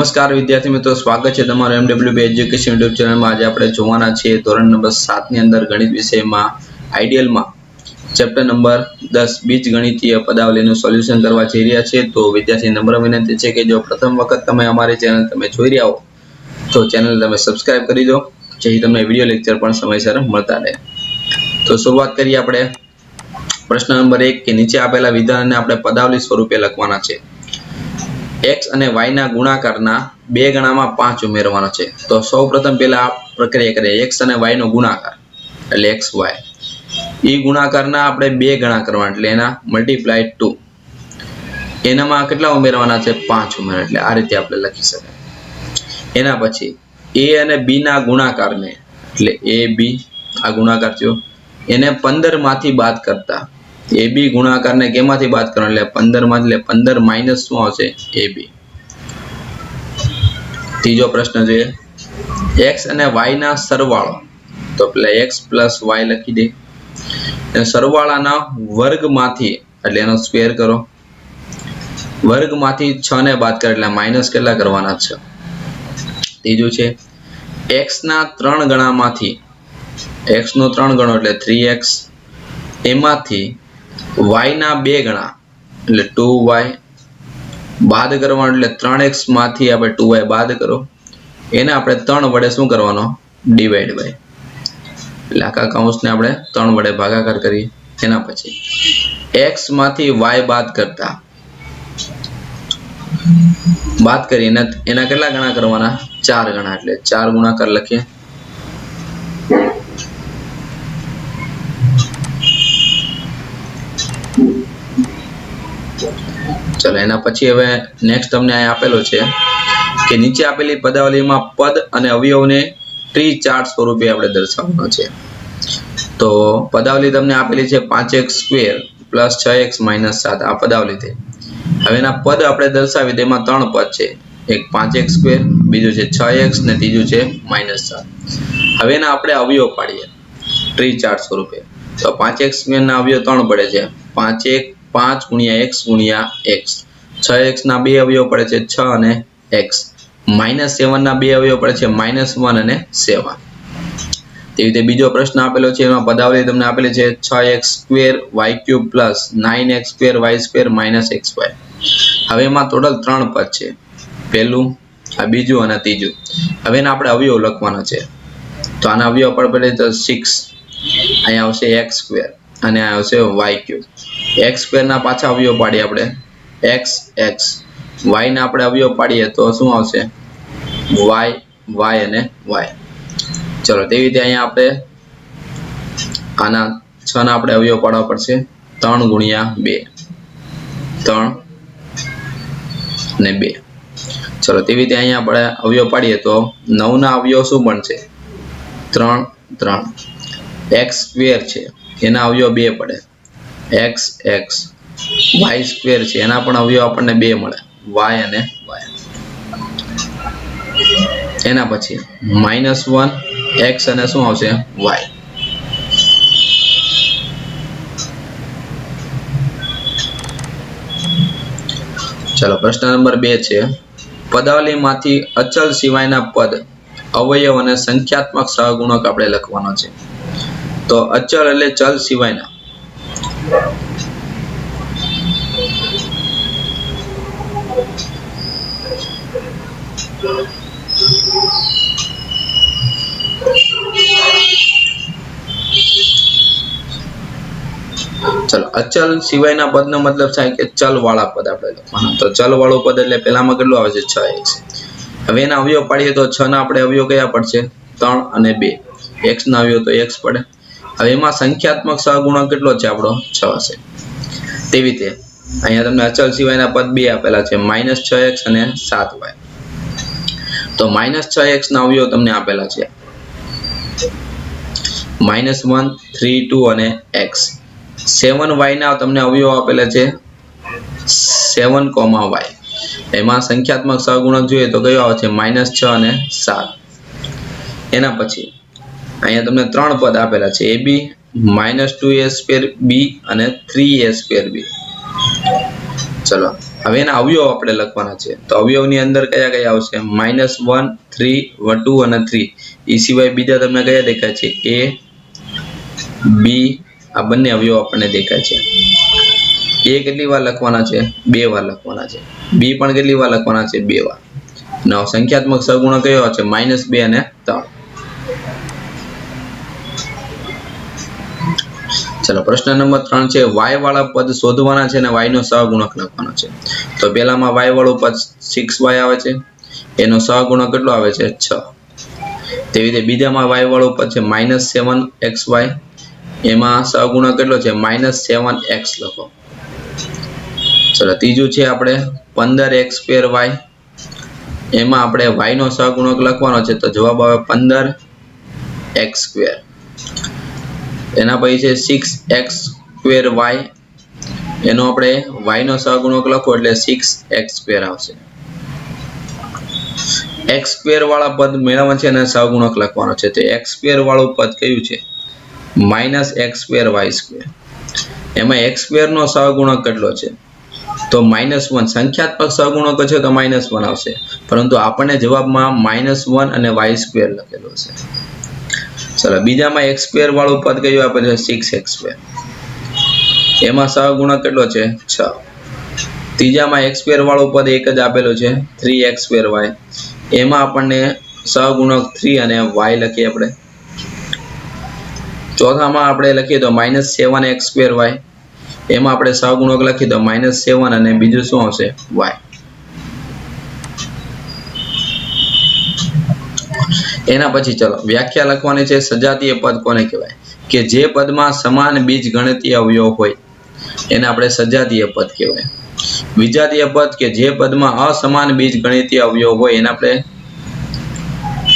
નમસ્કાર વિદ્યાર્થી મિત્રો, સ્વાગત છે તમારું MWB એજ્યુકેશન યુટ્યુબ ચેનલમાં। આજે આપણે જોવાના છીએ ધોરણ નંબર 7 ની અંદર ગણિત વિષયમાં આઈડિયલમાં ચેપ્ટર નંબર 10 બીજગણિતીય પદાવલીનું સોલ્યુશન કરવા જઈ રહ્યા છીએ। તો વિદ્યાર્થી નમ્ર વિનંતી છે કે જો પ્રથમ વખત તમે અમારી ચેનલ જોઈ રહ્યા હો તો ચેનલ તમે સબસ્ક્રાઇબ કરી દો, જેથી તમને વિડિયો લેક્ચર પણ સમયસર મળતા રહે। તો શરૂઆત કરીએ આપણે પ્રશ્ન નંબર 1 કે નીચે આપેલા વિધાનને આપણે પદાવલી સ્વરૂપે લખવાના છે। x અને y ના ગુણાકારના બે ગણામાં 5 ઉમેરવાનો છે। તો સૌપ્રથમ પહેલા આ પ્રક્રિયા કરીએ। x અને y નો ગુણાકાર એટલે xy, ઈ ગુણાકારના આપણે બે ગણા કરવાના એટલે એના મલ્ટીપ્લાય 2, એનામાં કેટલા ઉમેરવાના છે 5 ઉમેરવાના, એટલે આ રીતે આપણે લખી શકાય। એના પછી a અને b ના ગુણાકારને એટલે ab આ ગુણાકાર થયો, એને 15 માંથી બાદ કરતા ab ગુણાકારને કેમાંથી બાદ કરવાનો એટલે 15 માંથી, એટલે 15 માઈનસ શું આવશે ab। ત્રીજો પ્રશ્ન જોઈએ, x અને y ના સરવાળો, તો પેલા x પ્લસ y લખી દે, સરવાળાના વર્ગમાંથી એટલે એનો સ્ક્વેર કરો, વર્ગમાંથી 6 ને બાદ કરે એટલે માઈનસ કેટલા કરવાના 6। ત્રીજું છે x ના 3 ગણામાંથી, x નો 3 ગણો એટલે 3x, એમાંથી y ના 2 ગણા એટલે 2y બાદ કરવાનું એટલે 3x માંથી આપણે 2y બાદ કરો, એને આપણે 3 વડે શું કરવાનો ડિવાઈડ બાય, એટલે આખા કૌંસને આપણે 3 વડે ભાગાકાર કરીએ। એના પછી x માંથી y બાદ કરતા, બાદ કરીને એના કેટલા ગણા કરવાના 4 ગણા, એટલે 4 ગુણાકાર લખીએ। ચલો એના પછી હવે નેક્સ્ટ તમને અહીં આપેલો છે કે નીચે આપેલી પદાવલીમાં પદ અને અવયવને ટ્રી ચાર્ટ સ્વરૂપે આપણે દર્શાવવાનો છે। તો પદાવલી તમને આપેલી છે 5x square plus 6x minus 7, આ પદાવલી થઈ। હવે એના પદ આપણે દર્શાવી, તેમાં 3 પદ છે, એક 5x સ્ક્વેર, બીજું છે 6x ને ત્રીજું છે -7। હવે એના આપણે અવયવ પાડીએ ટ્રી ચાર્ટ સ્વરૂપે। તો 5x સ્ક્વેર ના અવયવ 3 પડે છે, 5 ગુણ્યા x ગુણ્યા x, 6x ના બે અવયવ પડે છે 6 અને x, -7 ના બે અવયવ પડે છે -1 અને 7। તેવી રીતે બીજો પ્રશ્ન આપેલો છે, એમાં પદાવલી તમને આપેલી છે 6x square y cube plus 9x square y square minus xy। હવે એમાં ટોટલ 3 પદ છે, પહેલું, આ બીજું અને ત્રીજું। હવે એને આપણે અવયવ લખવાના છે। તો આના અવયવ પર પડે તો 6, અહીંયા આવશે x સ્ક્વેર અને આ આવશે y ક્યુબ। x સ્ક્વેર ના પાછા અવયવ પાડીએ આપણે x x, y ના આપણે અવયવ પાડીએ તો શું આવશે y y અને y। ચલો તેવી રીતે અહીંયા આપણે આના 6 ના આપણે અવયવ પાડવા પડશે, 3 ગુણ્યા 2, 3 અને 2। ચલો તેવી રીતે અહીંયા આપણે અવયવ પાડીએ તો 9 ના અવયવ શું બનશે 3 3, x સ્ક્વેર છે એના અવયવ 2 પડે, x x, y સ્ક્વેર છે એના પણ અવયવ આપણને 2 મળે, y અને y। એના પછી -1 x અને શું આવશે y। ચલો પ્રશ્ન નંબર 2 છે, પદાવલીમાંથી અચલ સિવાયના પદ, અવયવ અને સંખ્યાત્મક સહગુણક આપણે લખવાનો છે। તો અચલ એટલે ચલ સિવાયના, ચલો અચલ સિવાયના પદનો મતલબ થાય કે ચલ વાળા પદ આપણે લખવાના। તો ચલ વાળું પદ એટલે પહેલામાં કેટલું આવે છે 6x। હવે એના અવયવ પાડીએ તો 6 ના આપણે અવયવ કયા પડશે 3 અને 2, x ના અવયવ તો x પડે। હવે એમાં સંખ્યાત્મક સહગુણક કેટલો છે આપણો 6 છે। તેવી રીતે અહીંયા તમને અચલ સિવાયના પદ 2 આપેલા છે, -6x અને 7y। તો -6x ના અવયવ તમને આપેલા છે -1 3 2 અને x, 7y ના તમને અવયવ આપેલા છે 7, y। એમાં સંખ્યાત્મક સહગુણક જોઈએ તો કયો આવે છે -6 અને 7। એના પછી અહીંયા તમને 3 પદ આપેલા છે ab, -2a² b અને 3a² b। ચલો હવે એના અવયવ આપણે લખવાના છે. તો અવયવની અંદર કયા કયા આવશે? -1, 3, 2 અને 3. એ સિવાય બીજા તમને કયા દેખાય છે? A, B, આ બંને અવયવ આપણને દેખાય છે. A કેટલી વાર લખવાના છે? 2 વાર લખવાના છે. B પણ કેટલી વાર લખવાના છે? 2 વાર. નવ સંખ્યાત્મક સહગુણક કયો છે? -2 અને 3. ચલો પ્રશ્ન નંબર 3 છે, y વાળા પદ શોધવાના છે અને y નો સહગુણક લખવાનો છે. તો પહેલામાં y વાળું પદ 6y આવે છે, એનો સહગુણક કેટલો આવે છે? 6. તેવી રીતે બીજામાં y વાળું પદ છે -7xy, એમાં સહગુણક કેટલો છે? -7x લખો. ચલો ત્રીજું છે આપણે 15x2y, એમાં આપણે y નો સહગુણક લખવાનો છે. તો જવાબ આવે 15x2. એના પછી છે 6x2y, એનો આપણે y નો સહગુણક લખો એટલે 6x2 આવશે. x2 વાળા પદ મેળવવા છે અને સહગુણક લખવાનો છે. તો x2 વાળું પદ કયું છે? -x2y2. એમાં x2 નો સહગુણક કેટલો છે? તો -1. સંખ્યાત્મક સહગુણકો છે તો -1 આવશે, પરંતુ આપણને જવાબમાં -1 અને y2 લખેલો છે. ચલો બીજામાં x2 વાળું પદ કયું આપે છે? 6x2. એમાં સહગુણક કેટલો છે? 6. ત્રીજામાં x2 વાળું પદ એક જ આપેલું છે 3x2y, એમાં આપણને સહગુણક 3 અને y લખીએ આપણે. ચોથામાં આપણે લખીએ તો -7x2y, એમાં આપણે સહગુણક લખીએ તો -7 અને બીજું શું આવશે? y. એના પછી ચલો વ્યાખ્યા લખવાની છે. સજાતીય પદ કોને કહેવાય? કે જે પદમાં સમાન બીજ ગણિતીય અવયવ હોય એને આપણે સજાતીય પદ કહેવાય. વિજાતીય પદ કે જે પદમાં અસમાન બીજ ગણિતીય અવયવ હોય એને આપણે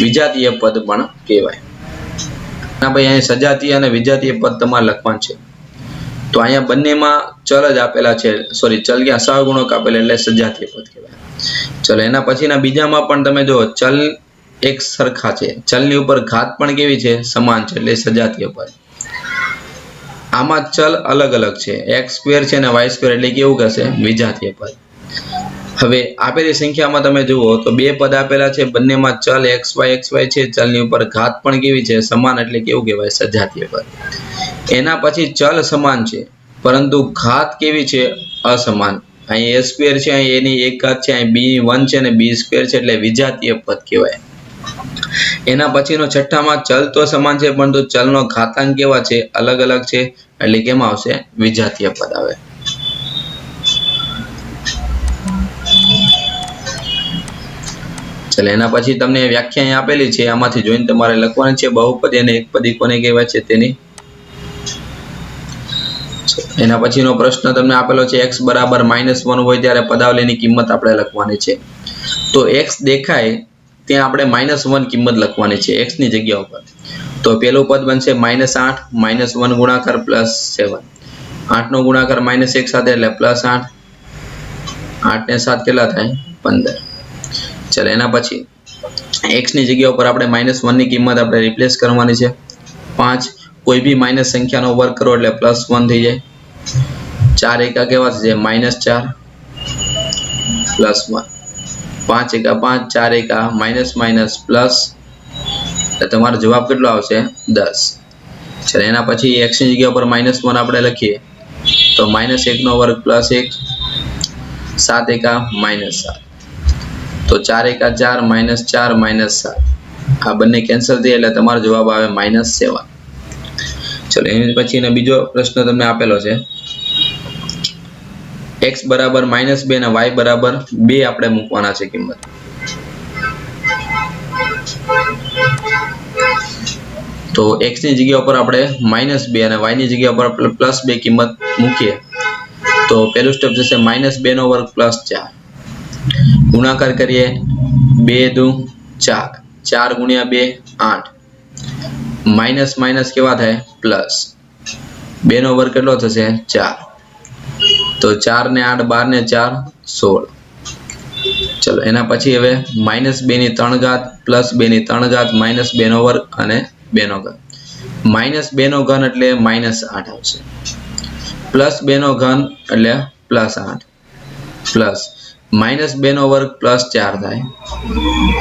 વિજાતીય પદ પણ કહેવાય. ના ભાઈ અહીં સજાતીય અને વિજાતીય પદ તમારે લખવાનું છે. તો અહીંયા બંનેમાં ચલ જ આપેલા છે, સોરી ચલ ક્યાં સહગુણક આપેલા એટલે સજાતીય પદ કહેવાય. ચલો એના પછીના બીજામાં પણ તમે જો ચલ એક સરખા છે, ચલની ઉપર ઘાત પણ કેવી છે? સમાન છે, એટલે સજાતીય પદ. આમાં ચલ અલગ અલગ છે, x2 છે અને y2 એટલે કેવું કહેશે? વિજાતીય પદ. હવે આપેલી સંખ્યામાં તમે જુઓ તો બે પદ આપેલા છે, બંનેમાં ચલ xy છે, ચલની ઉપર ઘાત પણ કેવી છે? સમાન, એટલે કેવું કહેવાય? સજાતીય પદ. એના પછી ચલ સમાન છે પરંતુ ઘાત કેવી છે? અસમાન. અહીં a2 છે, અહીં એની એક ઘાત છે, અહીં b1 છે અને b2 છે, એટલે વિજાતીય પદ કહેવાય. એના પછીનો છઠ્ઠામાં ચલ તો સમાન છે પરંતુ ચલનો ઘાતાંક કેવા છે? અલગ અલગ છે, એટલે કેમાં આવશે? વિજાતીય પદ આવે. ચલો એના પછી તમને વ્યાખ્યા આપેલી છે, આમાંથી જોઈને તમારે લખવાની છે. બહુપદી અને એકપદી કોને કહેવાય છે તેની. એના પછીનો પ્રશ્ન તમને આપેલો છે x બરાબર -1 હોય ત્યારે પદાવલીની કિંમત આપણે લખવાની છે. તો x દેખાય ત્યાં આપણે -1 કિંમત લખવાની છે x ની જગ્યા ઉપર. તો પેલું પદ બનશે -8, -1 ગુણાકાર +7. 8 નો ગુણાકાર -1 સાથે એટલે +8. 8 ને 7 કેટલા થાય? 15. ચલો એના પછી x ની જગ્યા ઉપર આપણે -1 ની કિંમત આપણે રિપ્લેસ કરવાની છે. 5. કોઈ બી માઇનસ સંખ્યાનો વર્ગ કરો એટલે +1 થઈ જાય. 4 એકા કેવા થશે? -4 +1. 5 એકા 5, 4 એકા માઇનસ પ્લસ, એટલે તમારો જવાબ કેટલો આવશે? 10. ચલો એના પછી x ની જગ્યા પર -1 આપણે લખીએ તો -1 નો વર્ગ +1, 7 એકા -7, તો 4 એકા 4, -4 7, આ બંને કેન્સલ થઈ એટલે તમારો જવાબ આવે -7. ચલો એની પછીનો બીજો પ્રશ્ન તમને આપેલો છે. x બરાબર -2 અને y બરાબર 2 આપણે મૂકવાના છે કિંમત. તો x ની જગ્યા ઉપર આપણે -2 અને y ની જગ્યા ઉપર +2 કિંમત મૂકીએ તો પહેલું સ્ટેપ જશે -2 નો વર્ગ +4. ગુણાકાર કરીએ 2 દુ 4, 4 ગુણ્યા 2 8, માઇનસ માઇનસ કેવા થાય? પ્લસ. 2 નો વર્ગ કેટલો થશે? 4. તો 4 ને 8, 12 ને 4 16. ચલો એના પછી હવે -2 ની 3 ઘાત +2 ની 3 ઘાત -2 નો વર્ગ અને 2 નો ઘન. -2 નો ઘન એટલે -8 આવશે. +2 નો ઘન એટલે +8. પ્લસ -2 નો વર્ગ પ્લસ 4 થાય,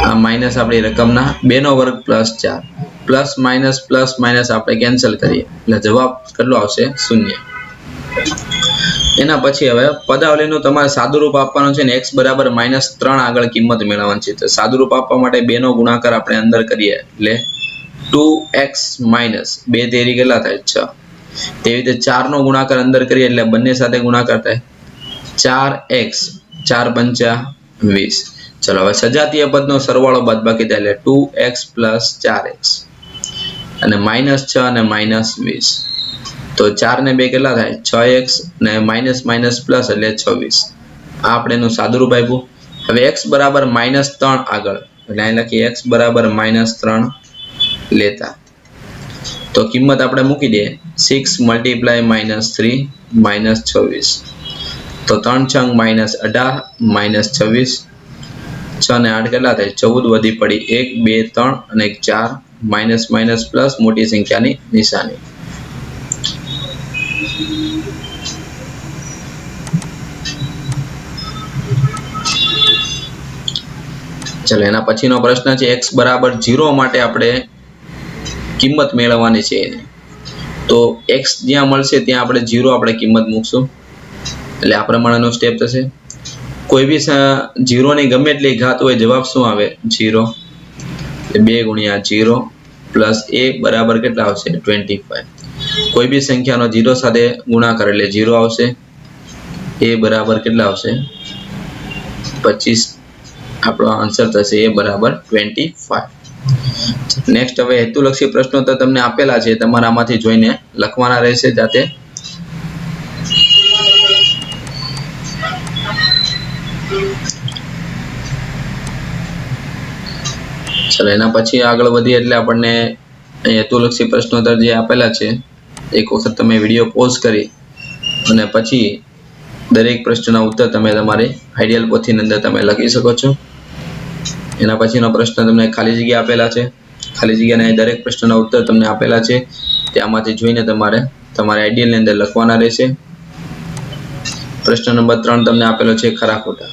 આ માઇનસ આપણી રકમના 2 નો વર્ગ પ્લસ 4 પ્લસ માઇનસ આપણે કેન્સલ કરીએ એટલે જવાબ કેટલો આવશે? 0. એના પછી હવે પદાવલીનું તમારે સાદુરૂપ આપવાનું છે ને x બરાબર -3 આગળ કિંમત મેળવવાની છે. તો સાદુરૂપ આપવા માટે 2 નો ગુણાકાર આપણે અંદર કરીએ એટલે 2x - 2 તેરી કેટલા થાય? 6. તેવી રીતે 4 નો ગુણાકાર અંદર કરીએ એટલે બંને સાથે ગુણાકાર થાય 4x 4 પંચા 20. ચલો હવે સજાતીય પદનો સરવાળો બાદબાકી થાય એટલે 2x + 4x અને -6 અને -20. તો 4 ને 2 કેટલા થાય? 6x ને માઇનસ પ્લસ એટલે 26. આ આપણે એનું સાદુરૂપ આપ્યું. હવે x બરાબર -3 આગળ એટલે અહીં લખીએ x બરાબર -3 લેતા તો કિંમત આપણે મૂકી દઈએ 6 × -3 -26. તો 3 છંગ -18 -26. 6 ને 8 કેટલા થાય? 14 વધી પડી 1 2 3 અને 4 માઇનસ પ્લસ મોટી સંખ્યાની નિશાની. ચલો એના પછીનો પ્રશ્ન છે x બરાબર 0 માટે આપણે કિંમત મેળવવાની છે એને. તો x જ્યાં મળશે ત્યાં આપણે 0 આપણે કિંમત મૂકશું એટલે આ પ્રમાણેનો સ્ટેપ થશે. કોઈ બી 0 ની ગમે એટલી ઘાત હોય જવાબ શું આવે? 0. એટલે 2 × 0 પ્લસ a બરાબર કેટલા આવશે? 25. કોઈ બી સંખ્યાનો 0 સાથે ગુણાકાર એટલે 0 આવશે. a બરાબર કેટલા આવશે? 25. આપણો આન્સર થશે a બરાબર 25. નેક્સ્ટ હવે હેતુલક્ષી પ્રશ્નો તો તમને આપેલા છે, તમારે આમાંથી જોઈને લખવાના રહેશે જાતે. ચલો એના પછી આગળ વધીએ એટલે આપણને હેતુલક્ષી પ્રશ્નોત્તર જે આપેલા છે એક વખત તમે વિડીયો પોઝ કરી અને પછી દરેક પ્રશ્નના ઉત્તર તમે તમારી આઈડિયલ પોથીની અંદર તમે લખી શકો છો. એના પછીનો પ્રશ્ન તમને ખાલી જગ્યા આપેલા છે, ખાલી જગ્યાના દરેક પ્રશ્નના ઉત્તર તમને આપેલા છે, ત્યાંમાંથી જોઈને તમારે તમારા આઈડિયલની અંદર લખવાના રહેશે. પ્રશ્ન નંબર 3 તમને આપેલો છે ખરા ખોટા,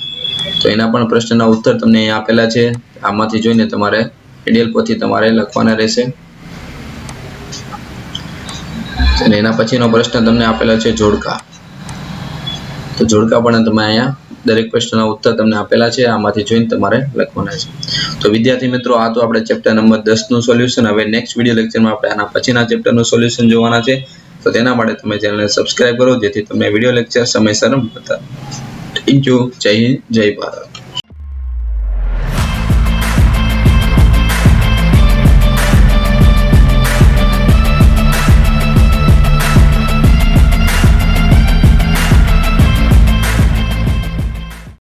તો એના પણ પ્રશ્નના ઉત્તર તમને અહીંયા આપેલા છે, આમાંથી જોઈને તમારે આઈડિયલ પોથી તમારે લખવાના રહેશે. અને એના પછીનો પ્રશ્ન તમને આપેલો છે જોડકા, તો જોડકા પણ તમે અહીંયા દરેક પ્રશ્નના ઉત્તર તમને આપેલા છે, આમાંથી જોઈને તમારે લખવાના છે. તો વિદ્યાર્થી મિત્રો આ તો આપણે ચેપ્ટર નંબર 10 નું સોલ્યુશન. હવે નેક્સ્ટ વિડિયો લેક્ચરમાં આપણે આના પછીના ચેપ્ટરનું સોલ્યુશન જોવાના છે. તો તેના માટે તમે ચેનલને સબસ્ક્રાઇબ કરો જેથી તમને વિડિયો લેક્ચર સમયસર મળતા. Thank you. જય હિન્દ, જય ભારત.